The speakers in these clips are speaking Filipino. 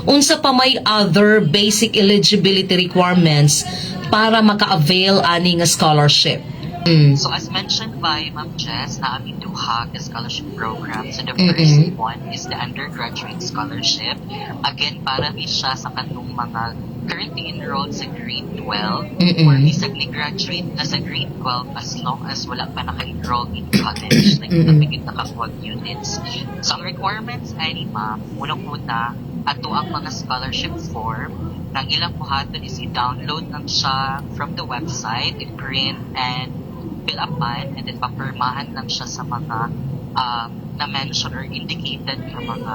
unsa pa may other basic eligibility requirements para maka-avail ani nga scholarship? So as mentioned by Ma'am Jess, na amin duha ka scholarship program. So the first one is the undergraduate scholarship. Again, para di siya sa kanong mga currently enrolled sa grade 12 or bisag ni graduate na sa grade 12 as long as wala pa naka-enroll in college, like napigit nakakuha units. So ang requirements ay ni Ma'am, unang-una, ato ang mga scholarship form. Nang ilang buhaton is i-download lang siya from the website, i-print and fill upan, and then papirmahan lang siya sa mga na-mention or indicated na mga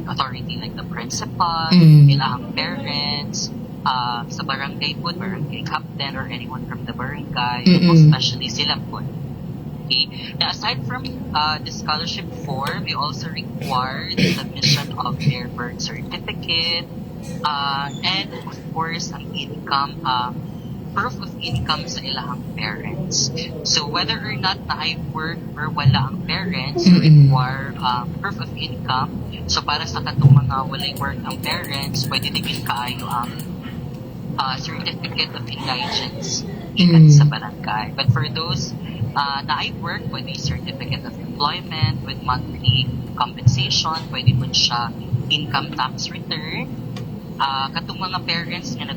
authority like the principal, ilang parents, sa barangay po, barangay captain or anyone from the barangay, especially sila po. Okay. Now, aside from the scholarship form, we also require the submission of their birth certificate, and of course, ang income, proof of income sa ilang parents. So whether or not na ay work or wala ang parents, you require proof of income. So para sa katong mga walay work ang parents, pwede din kaayo ang certificate of indigence ikan sa barangay. But for those na ay work, pwede certificate of employment with monthly compensation, pwede po siya income tax return. Katong mga parents nga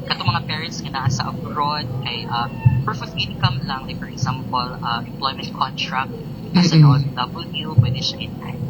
katong mga parents nga nasa abroad kay proof of income lang, like for example employment contract as an OFW, pwede siya in-hand.